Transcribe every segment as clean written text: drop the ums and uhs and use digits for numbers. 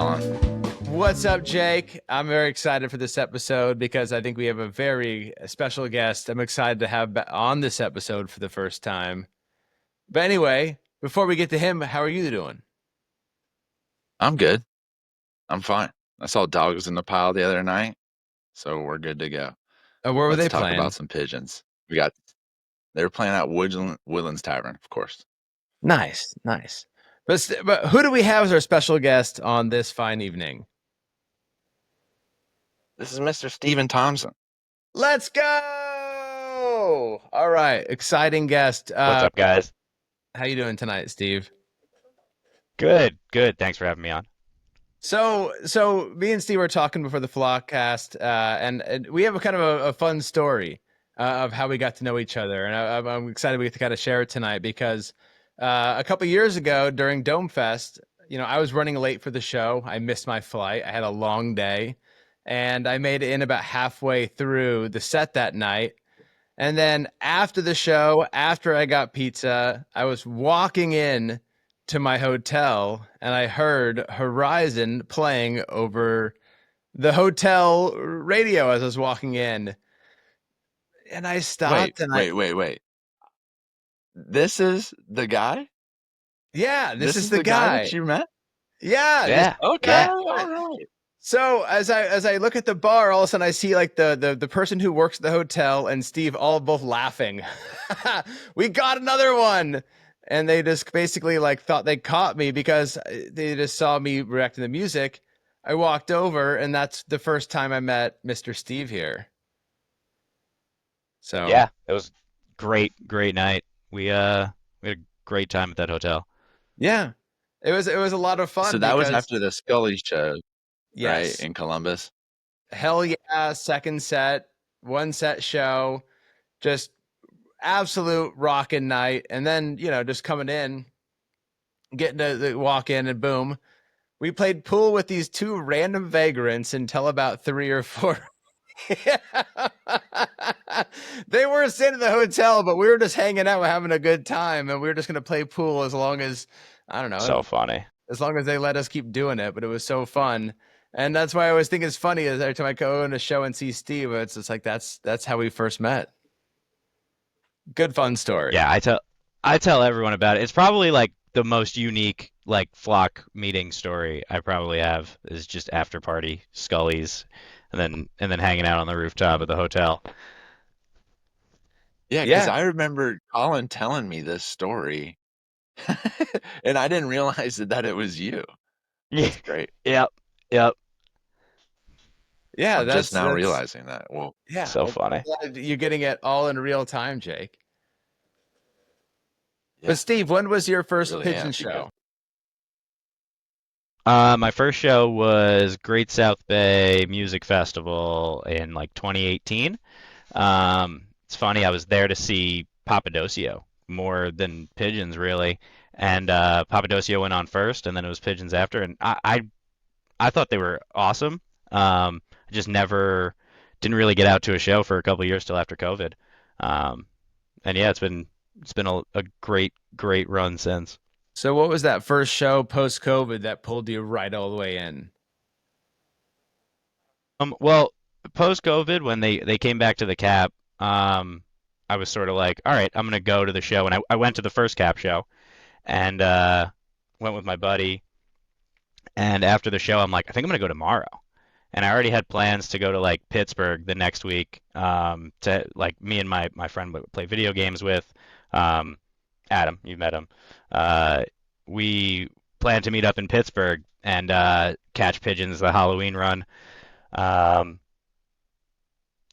Colin? What's up, Jake? I'm very excited for this episode because I think we have a very special guest I'm excited to have on this episode for the first time. But anyway, before we get to him, how are you doing? I'm good. I'm fine. I saw dogs in the pile the other night, so we're good to go. Where were Let's they talk playing? about some pigeons. They were playing at Woodlands Tavern, of course. Nice. But who do we have as our special guest on this fine evening? This is Mr. Stephen Thompson. Let's go! All right, exciting guest. What's up, guys? How you doing tonight, Steve? Good. Thanks for having me on. So me and Steve were talking before the Flockast, and we have a kind of a fun story of how we got to know each other, and I'm excited we get to kind of share it tonight because a couple years ago during Dome Fest, I was running late for the show. I missed my flight. I had a long day, and I made it in about halfway through the set that night. And then after the show, after I got pizza, I was walking in to my hotel and I heard Horizon playing over the hotel radio as I was walking in. And I stopped Wait. This is the guy? Yeah, this is the guy that you met? Yeah. Okay. Yeah. All right. So as I look at the bar, all of a sudden I see like the person who works at the hotel and Steve all both laughing. We got another one. And they just basically like thought they caught me because they just saw me reacting to music. I walked over and that's the first time I met Mr. Steve here. So Yeah, it was great night. We had a great time at that hotel. Yeah. It was a lot of fun. So that was after the Scully show, yes. right, in Columbus? Hell yeah, second set, one set show, just absolute rockin' night. And then, just coming in, getting to walk in and boom. We played pool with these two random vagrants until about 3 or 4. They weren't staying at the hotel, but we were just hanging out, having a good time. And we were just going to play pool as long as, I don't know. So funny. As long as they let us keep doing it. But it was so fun. And that's why I always think it's funny is every time I go on a show and see Steve, it's just like, that's how we first met. Good fun story. Yeah, I tell everyone about it. It's probably like the most unique like flock meeting story I probably have is just after party Scully's and then hanging out on the rooftop of the hotel. Yeah, because I remember Colin telling me this story, and I didn't realize that it was you. That's great. Yep. Yeah, I'm just now realizing that. Well, yeah, so funny. You're getting it all in real time, Jake. Yeah. But Steve, when was your first pigeon show? My first show was Great South Bay Music Festival in like 2018. It's funny, I was there to see Papadosio more than pigeons really, and Papadosio went on first, and then it was pigeons after, and I thought they were awesome. I just didn't really get out to a show for a couple of years till after COVID. And yeah, it's been a great run since. So what was that first show post-COVID that pulled you right all the way in? Well, post-COVID when they came back to the Cap, I was sort of like, all right, I'm gonna go to the show, and I went to the first Cap show, and went with my buddy, and after the show, I'm like, I think I'm gonna go tomorrow. And I already had plans to go to like Pittsburgh the next week, to like me and my friend would play video games with, Adam, you met him. We planned to meet up in Pittsburgh and catch pigeons the Halloween run.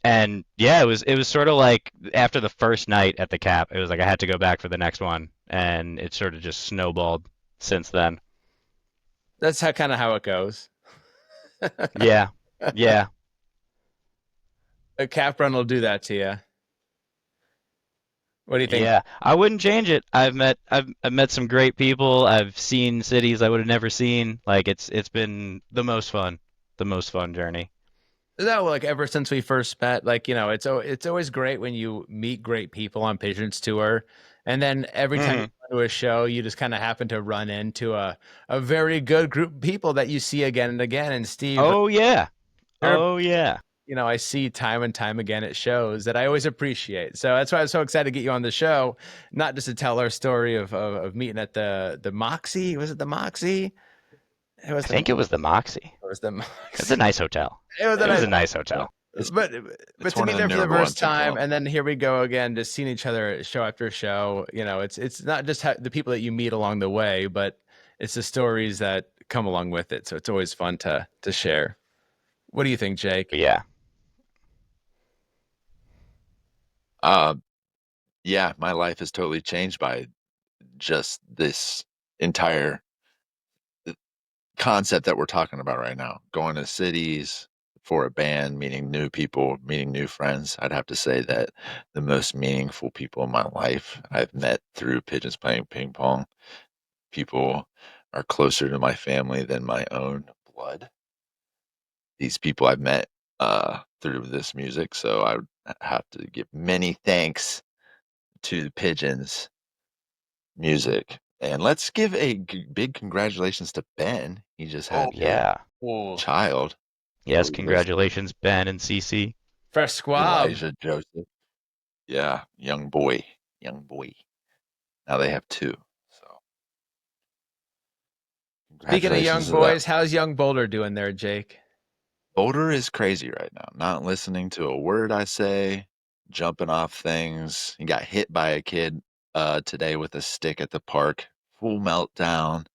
And yeah, it was sort of like after the first night at the Cap, it was like I had to go back for the next one, and it sort of just snowballed since then. That's how it goes. Yeah. A Cap run will do that to you. What do you think? Yeah, I wouldn't change it. I've met some great people. I've seen cities I would have never seen. Like it's been the most fun journey. No, like ever since we first met, like it's always great when you meet great people on Pigeons Tour, and then every time you run to a show, you just kind of happen to run into a very good group of people that you see again and again. And Steve, Oh yeah. they're, Oh yeah. I see time and time again at shows that I always appreciate. So that's why I'm so excited to get you on the show, not just to tell our story of meeting at the Moxie. Was it the Moxie? It was I think it was the Moxie. It was the It's a Moxie. nice hotel. It was It was a nice. nice hotel. But It's to one meet of the them for the newer first ones in time, Columbus. and then here we go again, just seeing each other show after show. It's not just the people that you meet along the way, but it's the stories that come along with it. So it's always fun to share. What do you think, Jake? But yeah. Yeah, my life has totally changed by just this entire concept that we're talking about right now. Going to cities for a band, meeting new people, meeting new friends. I'd have to say that the most meaningful people in my life I've met through Pigeons playing ping pong. People are closer to my family than my own blood. These people I've met through this music, so I would have to give many thanks to the Pigeons music. And let's give a big congratulations to Ben. He just Oh had his yeah. child, Yes, Elijah congratulations, Ben and Cece. Fresh squab. Joseph. Yeah, young boy. Now they have two. So Speaking of young congratulations to them. boys, how's young Boulder doing there, Jake? Boulder is crazy right now. Not listening to a word I say, jumping off things. He got hit by a kid today with a stick at the park. Full meltdown.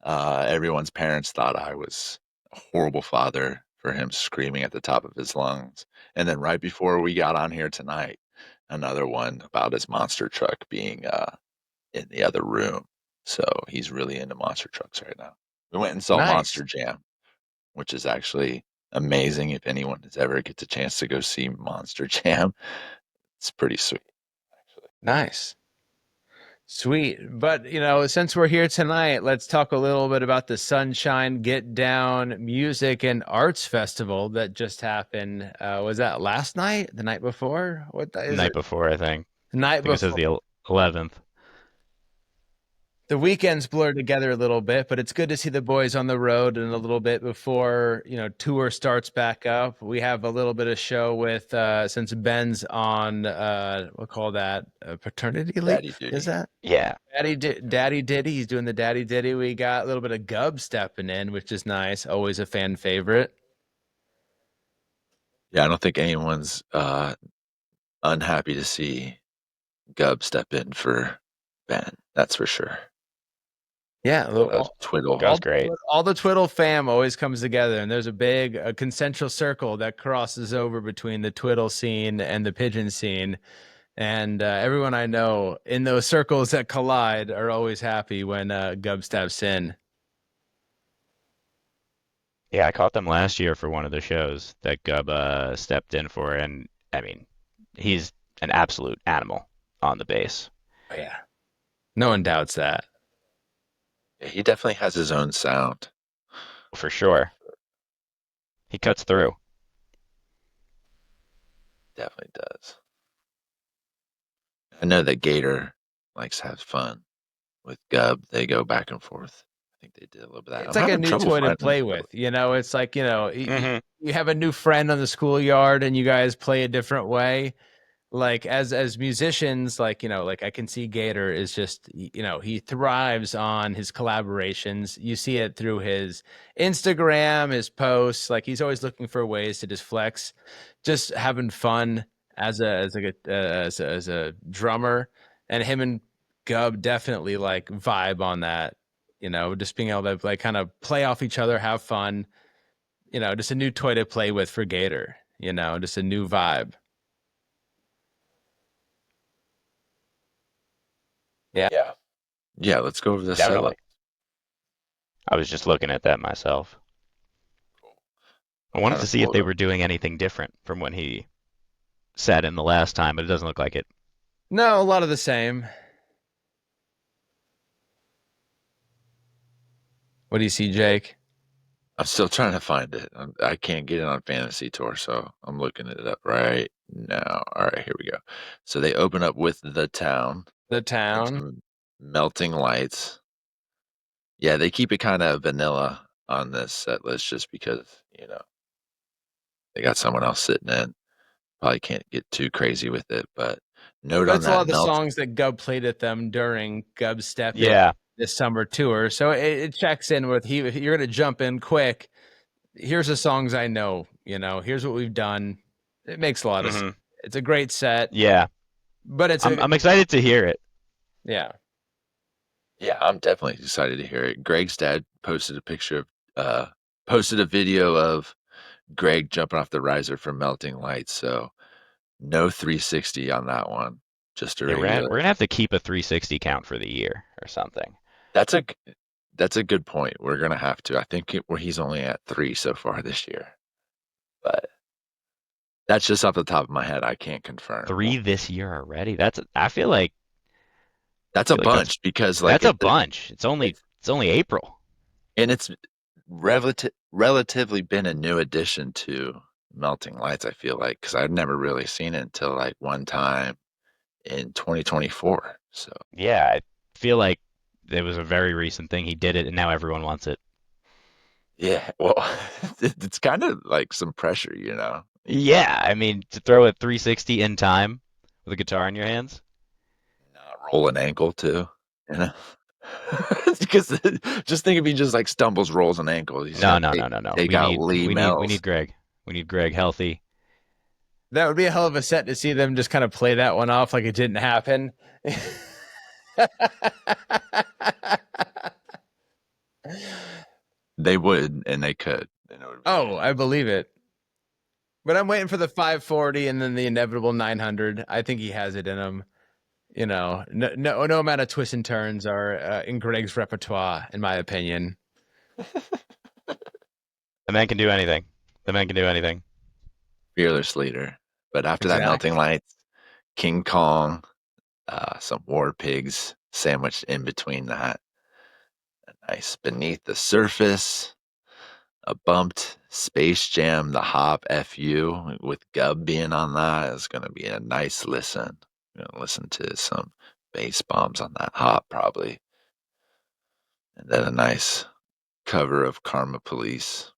Everyone's parents thought I was a horrible father for him screaming at the top of his lungs. And then right before we got on here tonight, another one about his monster truck being in the other room. So he's really into monster trucks right now. We went and saw Nice. Monster Jam, which is actually amazing. If anyone has ever gets a chance to go see Monster Jam, it's pretty sweet, actually. Nice. Sweet. But, since we're here tonight, let's talk a little bit about the Sunshine Get Down Music and Arts Festival that just happened. Was that last night? The night before? What The is night it? before, I think. The I night think it says before. the 11th. The weekends blur together a little bit, but it's good to see the boys on the road and a little bit before, tour starts back up. We have a little bit of show with, since Ben's on, we'll call that paternity leave. Daddy duty. Is that? Yeah. Daddy Diddy. He's doing the Daddy Diddy. We got a little bit of Gub stepping in, which is nice. Always a fan favorite. Yeah, I don't think anyone's unhappy to see Gub step in for Ben. That's for sure. Yeah, Twiddle. That was great. all the Twiddle fam always comes together, and there's a concentric circle that crosses over between the Twiddle scene and the Pigeon scene. And everyone I know in those circles that collide are always happy when Gub steps in. Yeah, I caught them last year for one of the shows that Gub stepped in for, and I mean, he's an absolute animal on the bass. Oh, yeah. No one doubts that. Yeah, he definitely has his own sound. For sure. He cuts through. Definitely does. I know that Gator likes to have fun with Gub. They go back and forth. I think they did a little bit of that. It's I'm like a having new trouble toy to finding play Gub. with. It's like, Mhm. you have a new friend on the schoolyard and you guys play a different way. Like as musicians, like I can see Gator is just he thrives on his collaborations. You see it through his Instagram, his posts. Like he's always looking for ways to just flex, just having fun as a drummer. And him and Gub definitely like vibe on that. Just being able to like kind of play off each other, have fun. Just a new toy to play with for Gator. Just a new vibe. Yeah, let's go over the Definitely. solo. I was just looking at that myself. I wanted to see if they were doing anything different from when he sat in the last time, but it doesn't look like it. No, a lot of the same. What do you see, Jake? I'm still trying to find it. I can't get it on Fantasy Tour, so I'm looking it up right now. All right, here we go. So they open up with The Town. The It's Town. Melting Lights. Yeah, they keep it kind of vanilla on this set list just because, they got someone else sitting in. Probably can't get too crazy with it, but note But on it's a lot that of the melt. songs that Gub played at them during Gub's Step In Yeah. this summer tour. So it checks in with you're going to jump in quick. Here's the songs I know, here's what we've done. It makes a lot of sense. Hmm. It's a great set, Yeah. but it's I'm excited to hear it. yeah. Yeah, I'm definitely excited to hear it. Greg's dad uh posted a video of Greg jumping off the riser for Melting Lights, so no 360 on that one. Just a Yeah, we're regular. gonna have to keep a 360 count for the year or something. That's a that's a good point. We're gonna have to. I think where he's only at 3 so far this year, but that's just off the top of my head. I can't confirm. 3 this year already. I feel like That's a feel like bunch because that's a bunch. it's It's only April. and it's relatively been a new addition to Melting Lights. I feel like because I've never really seen it until like one time in 2024. So Yeah, I feel like it was a very recent thing. He did it, and now everyone wants it. yeah, well, it's kind of like some pressure. Yeah, I mean, to throw a 360 in time with a guitar in your hands. Roll an ankle too, you know. Because just think if he just like stumbles, rolls an ankle, he's No, gonna no, no, no, no. take out Lee We Mells. need Greg. We need Greg healthy. That would be a hell of a set to see them just kind of play that one off like it didn't happen. They would, and they could. Oh, I believe it. But I'm waiting for the 540 and then the inevitable 900. I think he has it in him. No amount of twists and turns are in Greg's repertoire, in my opinion. The man can do anything. The man can do anything. Fearless leader. But after that, Melting Exactly. Lights, King Kong, some War Pigs sandwiched in between that. A nice Beneath the Surface, a bumped Space Jam, the Hop FU with Gub being on that is going to be a nice listen. Going to listen to some bass bombs on that Hop probably. And then a nice cover of Karma Police.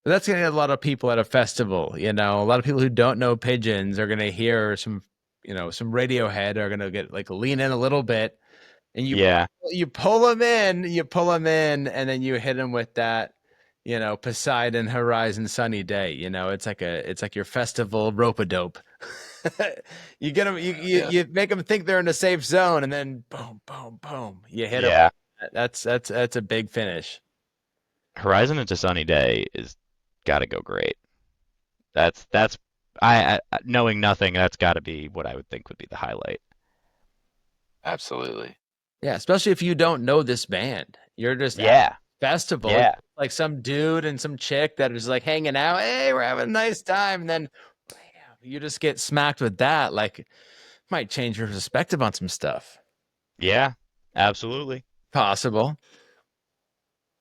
That's going to get a lot of people at a festival. A lot of people who don't know Pigeons are going to hear some Radiohead are going to get like lean in a little bit, and Yeah, you pull them in, and then you hit them with that, Poseidon Horizon Sunny Day. It's like your festival rope-a-dope. You get them, you make them think they're in a safe zone, and then boom, boom, boom, you hit them. yeah. That's a big finish. Horizon into Sunny Day is got to go great. Knowing nothing, that's got to be what I would think would be the highlight. Absolutely. Yeah, especially if you don't know this band. You're just at Yeah, a festival, yeah, like some dude and some chick that is like hanging out. Hey, we're having a nice time. And then bam, you just get smacked with that. Like, might change your perspective on some stuff. yeah. Absolutely. Possible.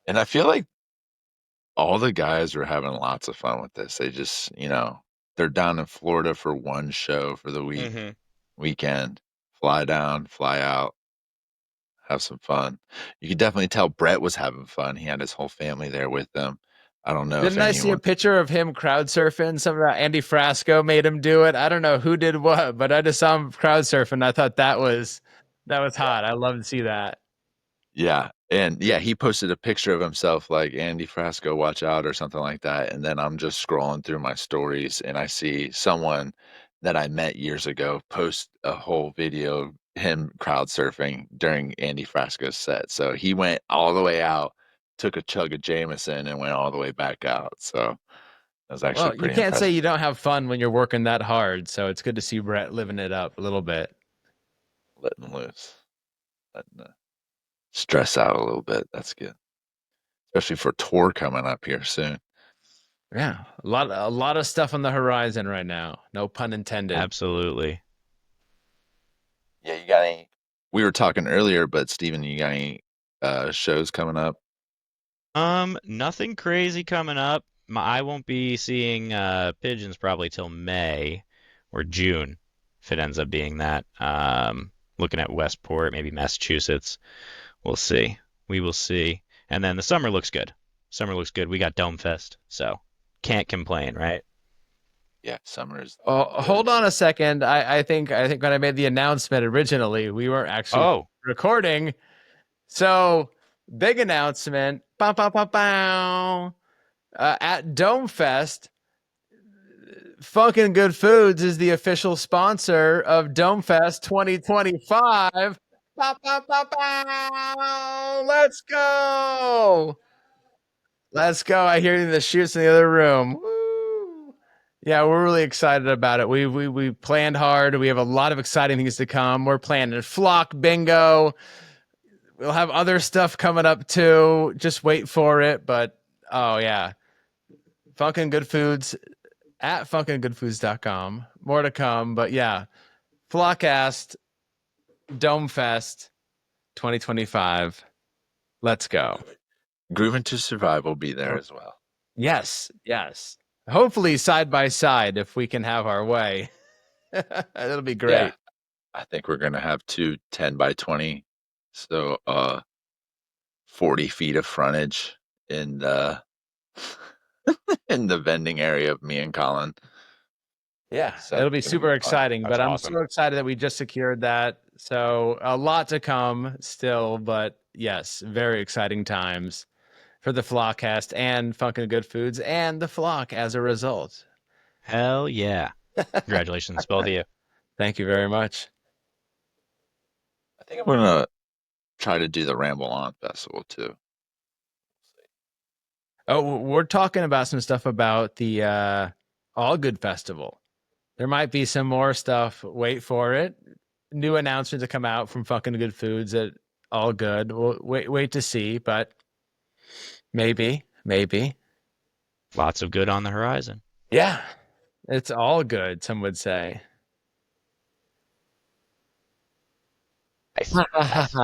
And I feel like all the guys are having lots of fun with this. They just, they're down in Florida for one show for the Hmm. weekend. Fly down, fly out, have some fun. You could definitely tell Brett was having fun. He had his whole family there with him. I don't know if Didn't I see a anyone. picture of him crowd surfing? Some about Andy Frasco made him do it. I don't know who did what, but I just saw him crowd surfing. I thought that was hot. I love to see that. Yeah. And yeah, he posted a picture of himself like Andy Frasco, watch out, or something like that. And then I'm just scrolling through my stories and I see someone that I met years ago post a whole video of him crowd surfing during Andy Frasco's set. So he went all the way out, took a chug of Jameson, and went all the way back out. So that was actually Well, you pretty can't say impressive. you don't have fun when you're working that hard. So it's good to see Brett living it up a little bit. Letting loose, letting the stress out a little bit. That's good, especially for tour coming up here soon. Yeah, a lot of stuff on the horizon right now. No pun intended. Absolutely. Yeah, you got any? We were talking earlier, but Steven, you got any shows coming up? Nothing crazy coming up. I won't be seeing Pigeons probably till May or June, if it ends up being that. looking at Westport, maybe Massachusetts. We'll see. We will see. And then the summer looks good. Summer looks good. We got Dome Fest, so can't complain, right? Yeah, summer's Oh, good. hold on a second. I think when I made the announcement originally, we weren't actually Oh, recording. So big announcement. Bow, bow, bow, bow. At Dome Fest, Funkin' Good Foods is the official sponsor of Dome Fest 2025. Bow, bow, bow, bow. Let's go. Let's go. I hear the shoots in the other room. Woo. Yeah, we're really excited about it. We planned hard. We have a lot of exciting things to come. We're planning Flock Bingo. We'll have other stuff coming up too. Just wait for it. But oh yeah. Funkin' Good Foods at funkingoodfoods.com. More to come. But yeah. Flockast Dome Fest 2025. Let's go. Grooving to Survive will be there as well. Yes, yes. Hopefully side by side if we can have our way. It'll be great. Yeah, I think we're gonna have two 10 by 20, so 40 feet of frontage in the in the vending area of me and Colin. Yeah, So it'll be it's gonna super fun. exciting. that's But I'm awesome. so excited that we just secured that. So a lot to come still, but yes, very exciting times for the Flockcast and Funkin' Good Foods and the Flock as a result. Hell yeah. Congratulations, both of you. Thank you very much. I think I'm gonna try to do the Ramble On Festival too. Oh, we're talking about some stuff about the All Good Festival. There might be some more stuff. Wait for it. New announcements to come out from Fucking Good Foods at All Good. We'll wait to see, but maybe. Lots of good on the horizon. Yeah, it's all good. Some would say. Nice. Nice.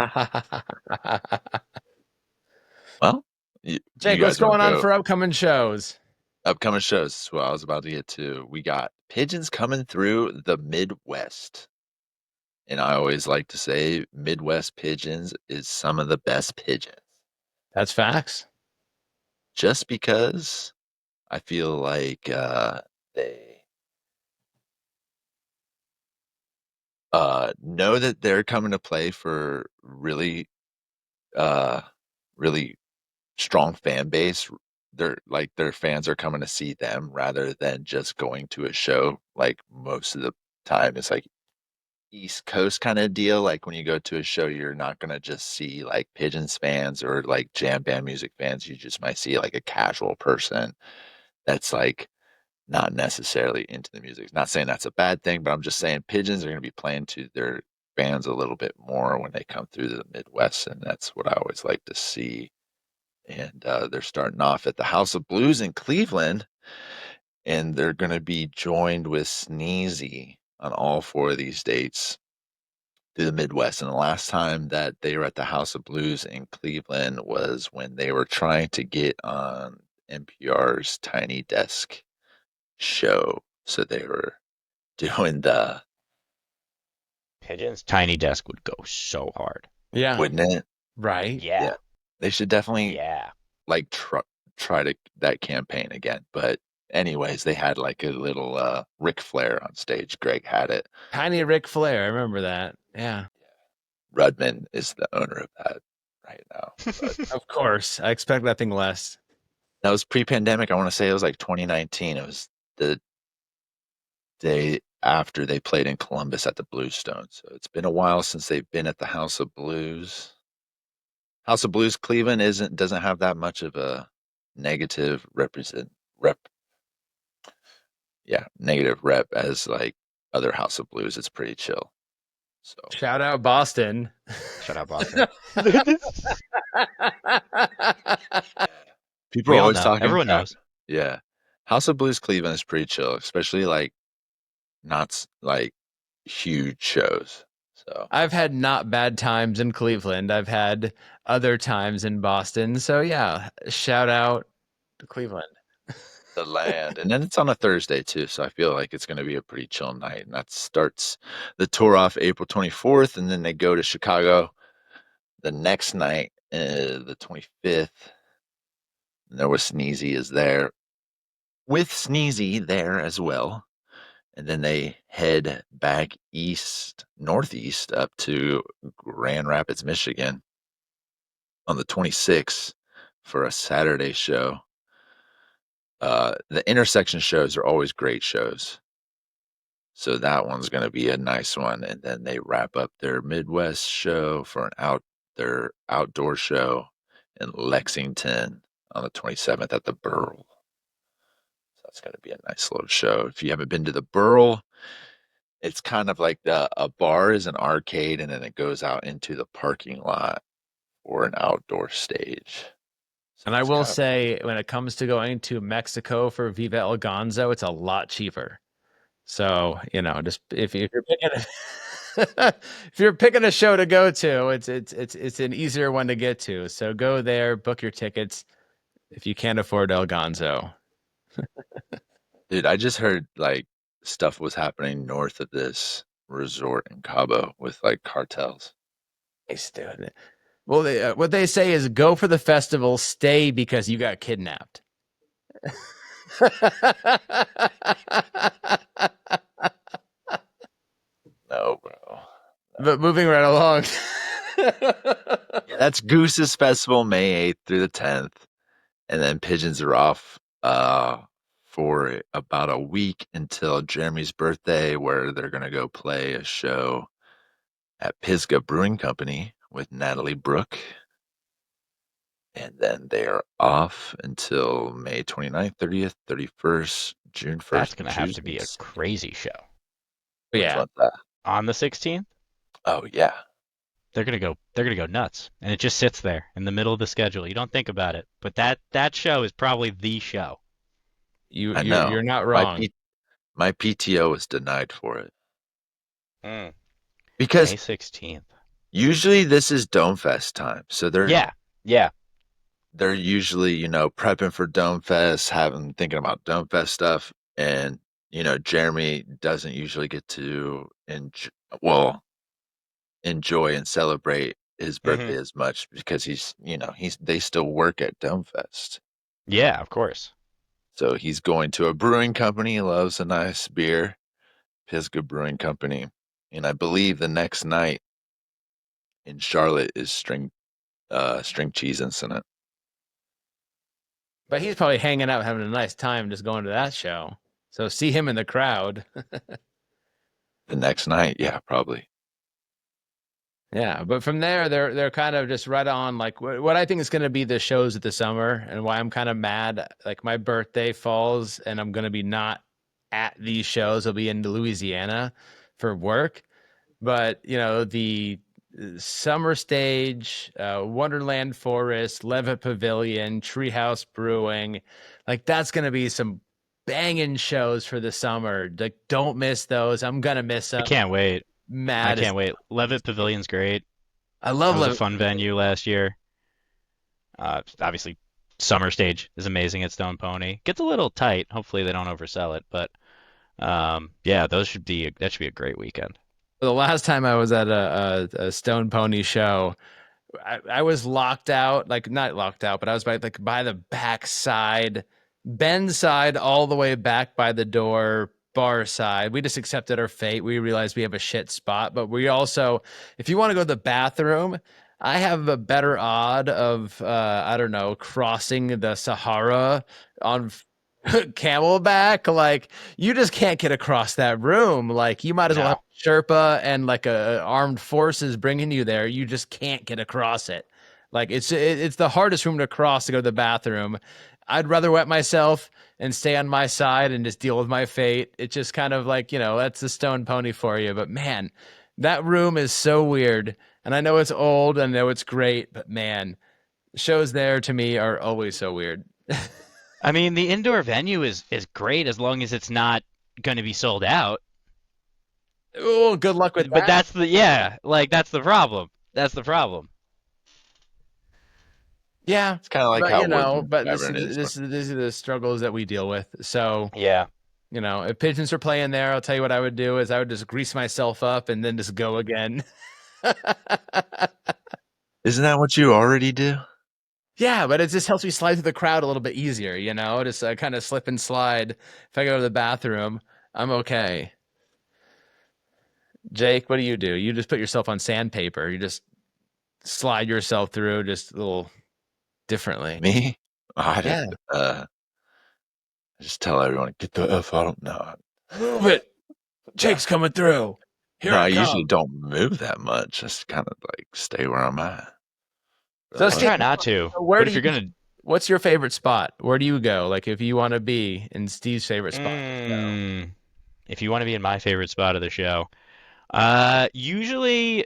Well, you Jake, what's guys want going to on go for upcoming shows? upcoming shows? That's what I was about to get to. We got Pigeons coming through the Midwest. And I always like to say Midwest Pigeons is some of the best pigeons. That's facts. Just because I feel like they know that they're coming to play for uh, really strong fan base. They're like their fans are coming to see them rather than just going to a show. Like most of the time, it's like East Coast kind of deal. Like when you go to a show, you're not gonna just see like Pigeons fans or like jam band music fans. You just might see like a casual person that's like not necessarily into the music. Not saying that's a bad thing, but I'm just saying Pigeons are gonna be playing to their fans a little bit more when they come through the Midwest, and that's what I always like to see. And they're starting off at the House of Blues in Cleveland, and they're going to be joined with Sneezy on all four of these dates through the Midwest. And the last time that they were at the House of Blues in Cleveland was when they were trying to get on NPR's Tiny Desk show. So they were doing the, Pigeons Tiny Desk would go so hard. Yeah. wouldn't it? Right. Yeah. They should definitely Yeah. like try to that campaign again. But anyways, they had like a little Ric Flair on stage. Greg had it. Tiny Ric Flair. I remember that. Yeah. Rudman is the owner of that right now. But Of course. I expect nothing less. that was pre-pandemic. I want to say it was like 2019. It was the day after they played in Columbus at the Bluestone. So it's been a while since they've been at the House of Blues. House of Blues Cleveland doesn't have that much of a negative negative rep as like other House of Blues. It's pretty chill. So Shout out Boston. Shut up, Boston. people We are all always know. talking. Everyone knows. Yeah, House of Blues Cleveland is pretty chill, especially like like huge shows. So I've had not bad times in Cleveland. I've had other times in Boston. So yeah, shout out to Cleveland. the land, and then it's on a Thursday too, so I feel like it's going to be a pretty chill night. And that starts the tour off April 24th, and then they go to Chicago the next night, the 25th. And there was Sneezy is there with Sneezy there as well, and then they head back northeast up to Grand Rapids, Michigan, on the 26th for a Saturday show. The intersection shows are always great shows. So that one's going to be a nice one. And then they wrap up their Midwest show for their outdoor show in Lexington on the 27th at the Burl. So that's going to be a nice little show. If you haven't been to the Burl, it's kind of like a bar is an arcade, and then it goes out into the parking lot or an outdoor stage. So And I it's will kind of, say, when it comes to going to Mexico for Viva El Gonzo, it's a lot cheaper. So, just if you're picking if you're picking a show to go to, it's an easier one to get to. So go there, book your tickets if you can't afford El Gonzo. dude, I just heard like stuff was happening north of this resort in Cabo with like cartels. Nice, dude. Well, what they say is go for the festival, stay because you got kidnapped. No, bro. But moving right along. Yeah, that's Goose's Festival, May 8th through the 10th. And then Pigeons are off for about a week until Jeremy's birthday, where they're going to go play a show at Pisgah Brewing Company with Natalie Brooke. And then they are off until May 29th, 30th, 31st, June 1st. That's gonna have to be a crazy show. Which Yeah. one's that? On the 16th, Oh, yeah. they're gonna go nuts, and it just sits there in the middle of the schedule. You don't think about it, but that show is probably the show. I know. You're not wrong. My PTO was denied for it. May Because 16th. usually this is Dome Fest time. So Yeah. they're usually, prepping for Dome Fest, thinking about Dome Fest stuff. And, Jeremy doesn't usually get to enjoy and celebrate his birthday as much because they still work at Dome Fest. Yeah, of course. So he's going to a brewing company. He loves a nice beer, Pisgah Brewing Company. And I believe the next night in Charlotte is string cheese incident. But he's probably hanging out, having a nice time, just going to that show. So see him in the crowd. The next night, yeah, probably. Yeah, but from there, they're kind of just right on like what I think is going to be the shows of the summer, and why I'm kind of mad. Like my birthday falls, and I'm going to be not at these shows. I'll be in Louisiana for work. But the Summer Stage, Wonderland Forest, Levitt Pavilion, Treehouse Brewing, like that's going to be some banging shows for the summer. Like don't miss those. I'm gonna miss them. I can't wait. Mad. I can't wait. Levitt Pavilion's great. I love It was Levitt. a fun venue last year. Obviously, Summer Stage is amazing at Stone Pony. Gets a little tight. Hopefully, they don't oversell it. But yeah, that should be a great weekend. The last time I was at a Stone Pony show, I was locked out, like not locked out, but I was by the back side, Ben side, all the way back by the door, bar side. We just accepted our fate. We realized we have a shit spot, but we also, if you want to go to the bathroom, I have a better odd of I don't know, crossing the Sahara on camelback. Like you just can't get across that room. Like you might as well No. have Sherpa and like a armed forces bringing you there. You just can't get across it. Like it's the hardest room to cross to go to the bathroom. I'd rather wet myself and stay on my side and just deal with my fate. It's just kind of like, that's the Stone Pony for you. But man, that room is so weird. And I know it's old, I know it's great, but man, shows there to me are always so weird. I mean, the indoor venue is great as long as it's not going to be sold out. Oh, good luck with But that. that's the problem. That's the problem. Yeah, It's kind of like but how Woodland but Tavern is. these are the struggles that we deal with. So, Yeah. if pigeons were playing there, I'll tell you what I would do is I would just grease myself up and then just go again. Isn't that what you already do? Yeah, but it just helps me slide through the crowd a little bit easier, just kind of slip and slide. If I go to the bathroom, I'm okay. Jake, what do? You just put yourself on sandpaper. You just slide yourself through just a little differently. Me? I did, Yeah. I just tell everyone, get the F out. No, Move it. Jake's coming through. Here no, I I usually come. don't move that much. Just kind of like stay where I'm at. So, I Like, try not to. where But do if you're you? gonna, What's your favorite spot? Where do you go? Like, if you want to be in Steve's favorite spot. if you want to be in my favorite spot of the show, usually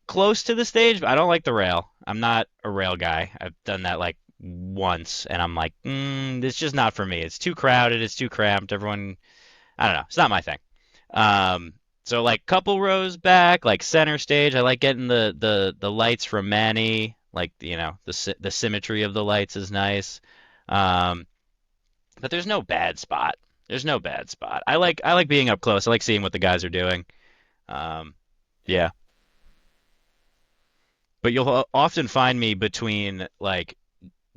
close to the stage, but I don't like the rail. I'm not a rail guy. I've done that like once, and I'm like, it's just not for me. It's too crowded. It's too cramped. Everyone, I don't know. It's not my thing. So like couple rows back, like center stage. I like getting the lights from Manny. Like the symmetry of the lights is nice. Um, but there's no bad spot. There's no bad spot. I like being up close. I like seeing what the guys are doing. Um, yeah. But you'll often find me between like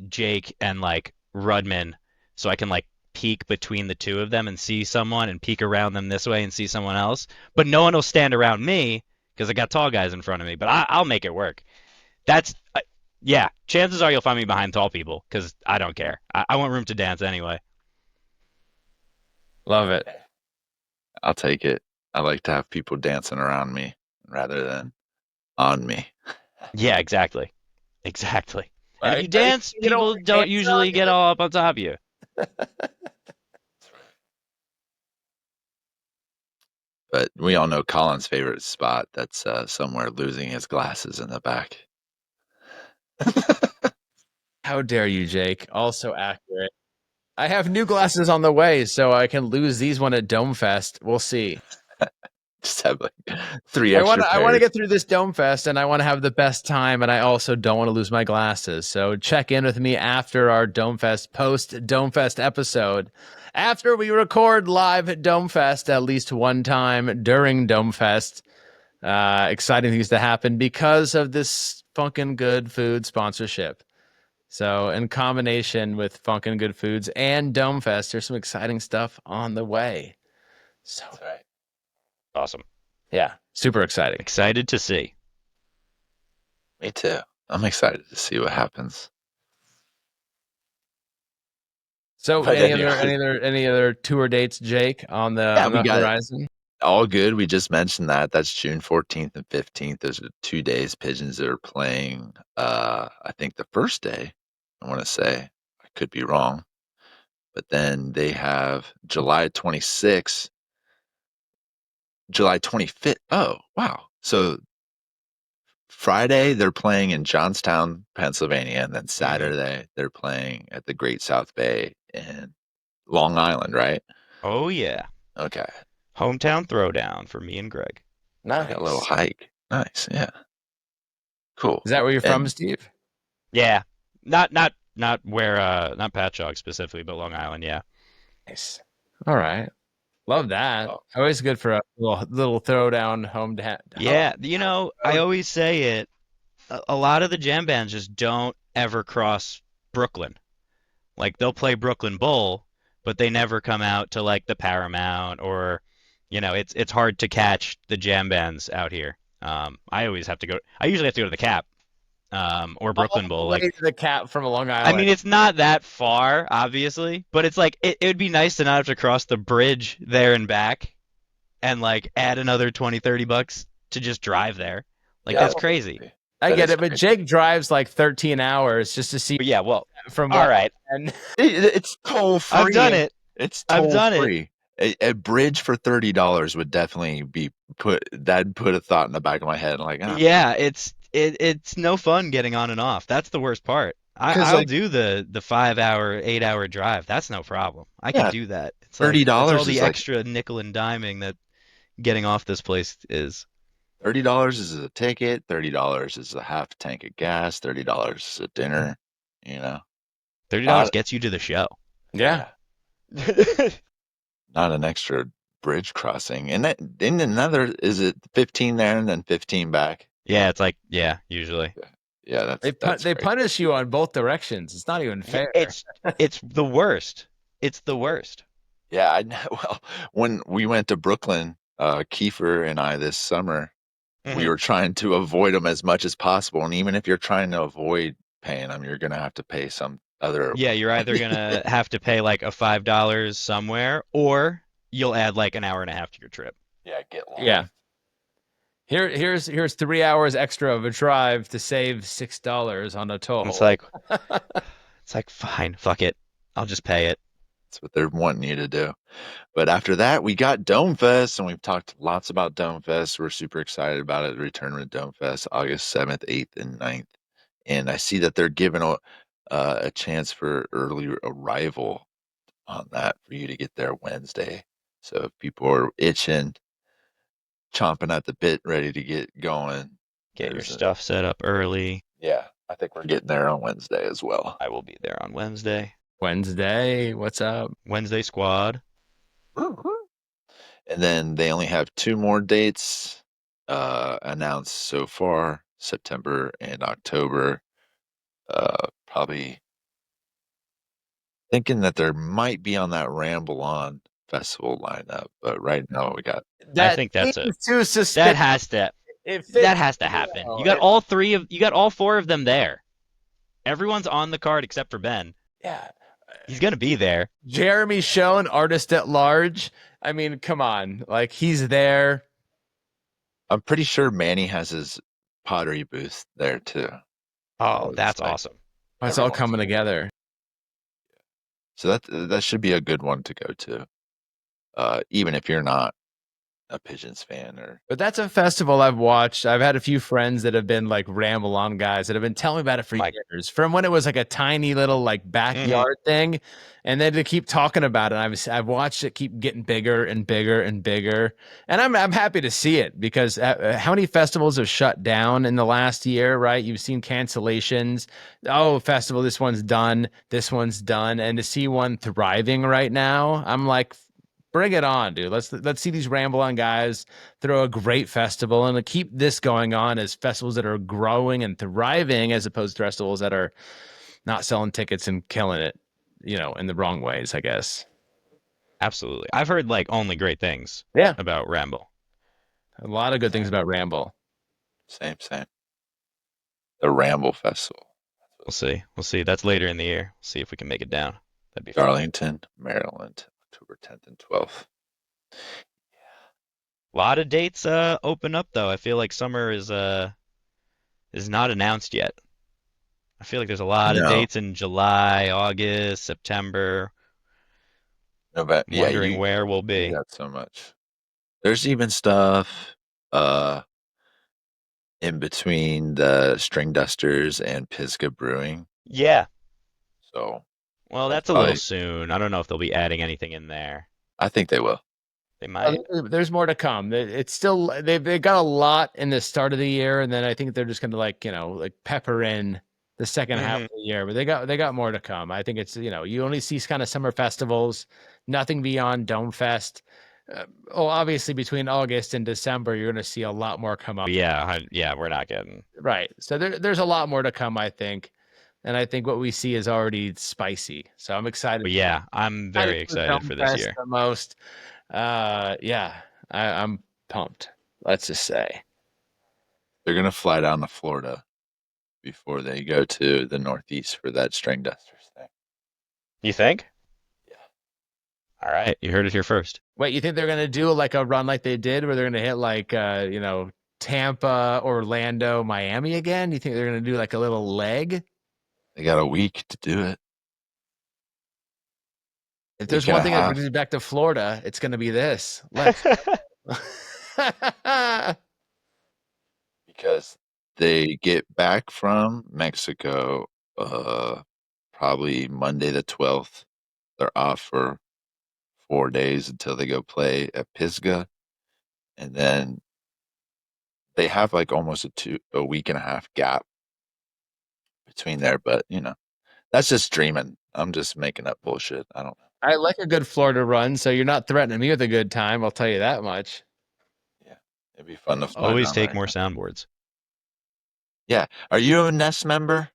Jake and like Rudman, so I can like peek between the two of them and see someone and peek around them this way and see someone else. But no one will stand around me because I got tall guys in front of me. But I'll make it work. That's yeah. Chances are you'll find me behind tall people because I don't care. I want room to dance anyway. Love it. I'll take it. I like to have people dancing around me rather than on me. Yeah, exactly, exactly. And if Right. you dance, You don't people want don't hands usually on get all up on top of you. But we all know Colin's favorite spot. That's somewhere losing his glasses in the back. How dare you, Jake? Also accurate. I have new glasses on the way, so I can lose these one at Dome Fest. We'll see. Just have like 3 I want extra to. I want to pairs. get through this Dome Fest, and I want to have the best time, and I also don't want to lose my glasses. So check in with me after our Dome Fest post Dome Fest episode. After we record live at Dome Fest at least one time during Dome Fest. Exciting things to happen because of this Funkin' Good Food sponsorship. So, in combination with Funkin' Good Foods and Dome Fest, there's some exciting stuff on the way. So, That's right. Awesome. yeah, super exciting. Excited to see. Me too. I'm excited to see what happens. So, But any other tour dates, Jake, on the we got horizon? all good. We just mentioned that. That's June 14th and 15th. Those are 2 days Pigeons are playing. I think the first day, I want to say, I could be wrong. But then they have July 26th, July 25th. Oh, wow. So Friday they're playing in Johnstown, Pennsylvania, and then Saturday they're playing at the Great South Bay in Long Island, right? Oh yeah. Okay. Hometown throwdown for me and Greg. Nice. Like a little hike. Nice, yeah. Cool. Is that where you're from, And Steve? Yeah. Not where not Patchogue specifically, but Long Island, yeah. Nice. All right. Love that. Oh. Always good for a little throwdown home to Yeah, I always say it. A lot of the jam bands just don't ever cross Brooklyn. Like they'll play Brooklyn Bowl, but they never come out to like the Paramount or, it's hard to catch the jam bands out here. I always have to go. I usually have to go to the Cap, or Brooklyn Bowl. Way Like, to the Cap from Long I Island. mean, it's not that far, obviously, but it's like it would be nice to not have to cross the bridge there and back, and like add another 20, $30 to just drive there. Like Yeah. that's crazy. I That get is it, but crazy. Jake drives like 13 hours just to see But yeah, well, from all right. and It's toll free. I've done it. It's I've toll done it. free. A bridge for $30 would definitely be that'd put a thought in the back of my head. Like, Yeah, it's no fun getting on and off. That's the worst part. 'Cause, I'll like- do the 5 hour, 8 hour drive. That's no problem. I can Yeah, do that. It's like, $30 it's all the is like- extra nickel and diming that getting off this place is. $30 is a ticket, $30 is a half tank of gas, $30 is a dinner, you know. $30 Not gets you to the show. Yeah. not an extra bridge crossing. And that in another is it 15 there and then 15 back? Yeah, it's like, yeah, usually. Yeah, They that's they great. punish you on both directions. It's not even fair. It's the worst. It's the worst. Yeah, I know. Well, when we went to Brooklyn, Kiefer and I this summer, we Mhm. were trying to avoid them as much as possible. And even if you're trying to avoid paying them, you're gonna have to pay some other. Yeah, you're either gonna have to pay like a $5 somewhere, or you'll add like an hour and a half to your trip. Yeah, get lost. Yeah. Here's 3 hours extra of a drive to save $6 on a toll. It's like fine, fuck it. I'll just pay it. That's what they're wanting you to do. But after that, we got Dome Fest, and we've talked lots about Dome Fest. We're super excited about it. The return of Dome Fest, August 7th, 8th, and 9th. And I see that they're giving a chance for early arrival on that for you to get there Wednesday. So if people are itching, chomping at the bit, ready to get going, Get your there's stuff set up early. yeah, I think we're getting there on Wednesday as well. I will be there on Wednesday. Wednesday, what's up? Wednesday squad. And then they only have 2 more dates announced so far, September and October. Probably thinking that there might be on that Ramble On festival lineup, but right now we got I think that's seems it. too That suspicious. has to It fits, that has to happen. know, You got it- you got all 4 of them there. Everyone's on the card except for Ben. Yeah. He's gonna be there. Jeremy Schoen, artist at large. I mean, come on. Like he's there. I'm pretty sure Manny has his pottery booth there too. Oh, it's that's like- awesome. It's all Everyone's coming there. together. So that should be a good one to go to. Even if you're not a Pigeons fan or But that's a festival I've watched. I've had a few friends that have been like Ramble On guys that have been telling me about it for years. From when it was like a tiny little like backyard thing, and then to keep talking about it. I've watched it keep getting bigger and bigger and bigger, and I'm happy to see it because how many festivals have shut down in the last year? Right? You've seen cancellations. Oh, festival, this one's done. This one's done, and to see one thriving right now, I'm like, bring it on, dude. Let's see these Ramble On guys throw a great festival and to keep this going on as festivals that are growing and thriving as opposed to festivals that are not selling tickets and killing it, in the wrong ways, I guess. Absolutely. I've heard like only great things Yeah. about Ramble. A lot of good things about Ramble. same. The Ramble Festival. We'll see. We'll see. That's later in the year. See if we can make it down. That'd be fun. Darlington, Maryland, October 10th and 12th. A lot of dates open up though. I feel like summer is not announced yet. I feel like there's a lot of No. dates in July, August, September. No, but yeah, Wondering where we'll you be. got so much. There's even stuff in between the String Dusters and Pisgah Brewing. Yeah. So Well, that's a little soon. I don't know if they'll be adding anything in there. I think they will. They might. There's more to come. It's still they've got a lot in the start of the year, and then I think they're just going to like pepper in the second half of the year. But they got more to come. I think it's you only see kind of summer festivals, nothing beyond Dome Fest. Obviously between August and December, you're going to see a lot more come up. Yeah, we're not getting. Right. So there's a lot more to come, I think. And I think what we see is already spicy. So I'm excited. But yeah, I'm very excited for this year. The most. I'm pumped. Let's just say. They're gonna fly down to Florida before they go to the Northeast for that String Dusters thing. You think? Yeah. All right, you heard it here first. Wait, you think they're gonna do like a run like they did, where they're gonna hit like Tampa, Orlando, Miami again? You think they're gonna do like a little leg? They got a week to do it. If there's Week and one a thing that half. brings me back to Florida, it's gonna be this. Let's Because they get back from Mexico probably Monday the 12th. They're off for 4 days until they go play at Pisgah. And then they have like almost a week and a half gap between there, but that's just dreaming. I'm just making up bullshit. I don't know. I like a good Florida run, so you're not threatening me with a good time. I'll tell you that much. Yeah, it'd be fun to fly Always down take there. more soundboards. Yeah, are you a Nest member?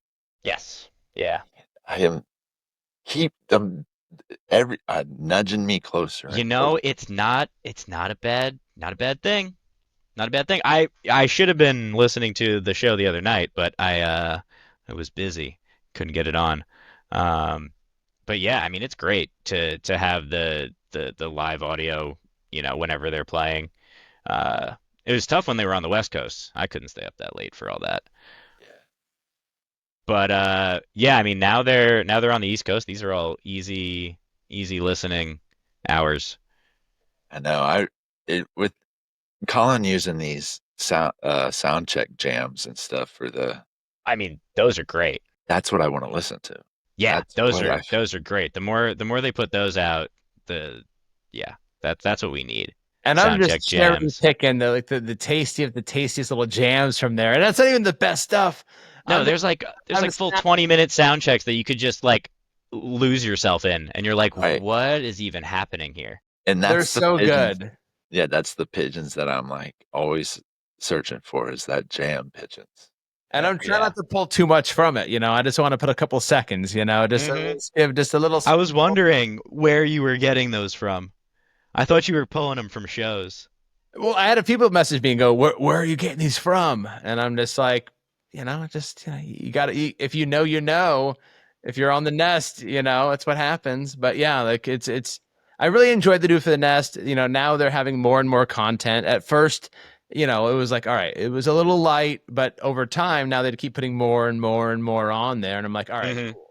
Yes. Yeah. I am. Keep them nudging me closer You and closer. know, it's not a bad thing. Not a bad thing. I should have been listening to the show the other night, but I was busy. Couldn't get it on. Um but yeah, I mean it's great to have the live audio, whenever they're playing. It was tough when they were on the West Coast. I couldn't stay up that late for all that. Yeah, But yeah, I mean now they're on the East Coast. These are all easy listening hours. I know. With Colin using these sound check jams and stuff for the. I mean, those are great. That's what I want to listen to. Yeah, That's those what are I. those are great. The more they put those out, the yeah, that's what we need. And I'm Sound check just cherry jams. picking the tastiest little jams from there, and that's not even the best stuff. No, I'm just, there's like full 20-minute sound checks that you could just like lose yourself in, and you're like, Right, what is even happening here? and they're that's the so pigeons. good. Yeah, that's the pigeons that I'm like always searching for. Is that jam pigeons? And Yeah, I'm trying Yeah. not to pull too much from it. I just want to put a couple seconds. hmm Give just a little. I was wondering where you were getting those from. I thought you were pulling them from shows. Well, I had a people message me and go, "Where are you getting these from?" And I'm just like, you got to. If you know, you know. If you're on the Nest, it's what happens. But yeah, like it's. I really enjoyed the do for the Nest. Now they're having more and more content. At first, it was like, all right, it was a little light, but over time, now they keep putting more and more and more on there, and I'm like, all right, hmm cool.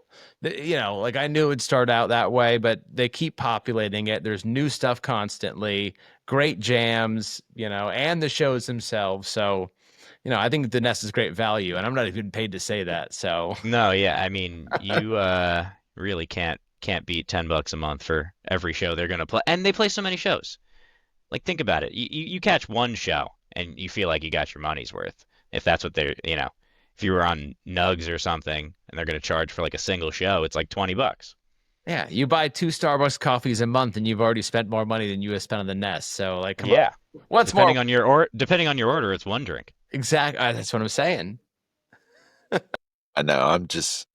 Like I knew it would start out that way, but they keep populating it. There's new stuff constantly, great jams, and the shows themselves. So, I think the Nest is great value, and I'm not even paid to say that. So, No, yeah, I mean, you really can't beat $10 a month for every show they're gonna play, and they play so many shows. Like, think about it. You catch one show and you feel like you got your money's worth. If that's what if you were on Nugs or something and they're gonna charge for like a single show, it's like $20. yeah, you buy 2 Starbucks coffees a month, and you've already spent more money than you have spent on the Nest. So, like, come on, Yeah. what's more? Depending on your order, it's one drink. Exactly, that's what I'm saying. I know. I'm just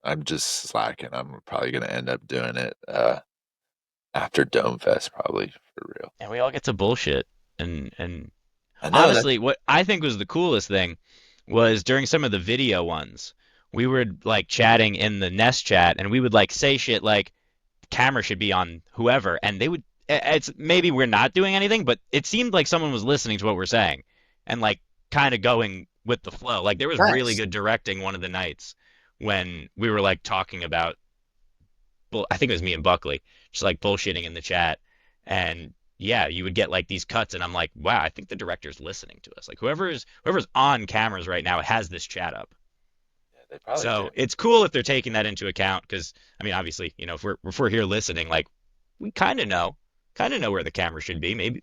slacking. I'm probably gonna end up doing it after Dome Fest, probably for real. And we all get to bullshit. And I know that. honestly, what I think was the coolest thing was during some of the video ones, we were like chatting in the Nest chat, and we would like say shit like camera should be on whoever, and they would. It's maybe we're not doing anything, but it seemed like someone was listening to what we're saying and like kind of going with the flow. Like there was really Nice. good directing one of the nights when we were like talking about. I think it was me and Buckley, just like bullshitting in the chat, and yeah, you would get like these cuts, and I'm like, wow, I think the director's listening to us. Like whoever's on cameras right now has this chat up. Yeah, they probably do. So it's cool if they're taking that into account because I mean, obviously, if we're here listening, like we kind of know where the camera should be, maybe.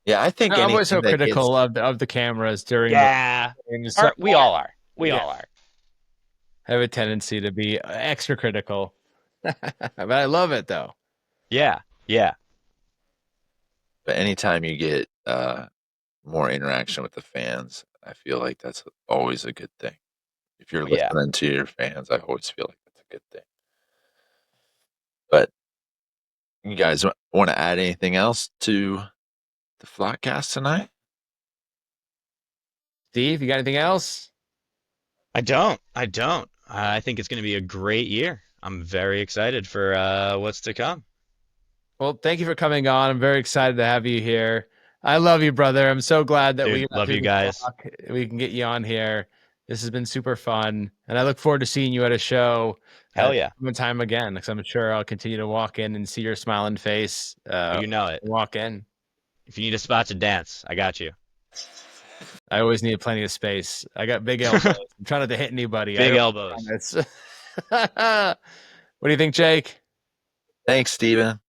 Yeah, I think I'm always anything so that gets. critical of the cameras during the Yeah, games. So we all are. We yeah, all are. I have a tendency to be extra critical, but I love it though. Yeah, yeah, But anytime you get more interaction with the fans, I feel like that's always a good thing. If you're yeah. listening to your fans, I always feel like that's a good thing. But you guys want to add anything else to the Flockcast tonight? Steve, you got anything else? I don't. I don't. I think it's going to be a great year. I'm very excited for what's to come. Well, thank you for coming on. I'm very excited to have you here. I love you, brother. I'm so glad that we Dude, got love through you the guys. talk. We can get you on here. This has been super fun, and I look forward to seeing you at a show Hell yeah. time and time again. Because I'm sure I'll continue to walk in and see your smiling face. You know it. Walk in. If you need a spot to dance, I got you. I always need plenty of space. I got big elbows. I'm trying not to hit anybody. Big elbows. What do you think, Jake? Thanks, Steven.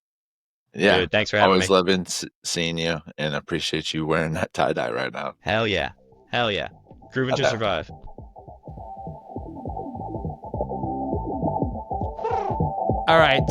Yeah, Dude, thanks for having me. always loving seeing you and appreciate you wearing that tie dye right now. Hell yeah. Hell yeah. Proven to Okay. survive. All right.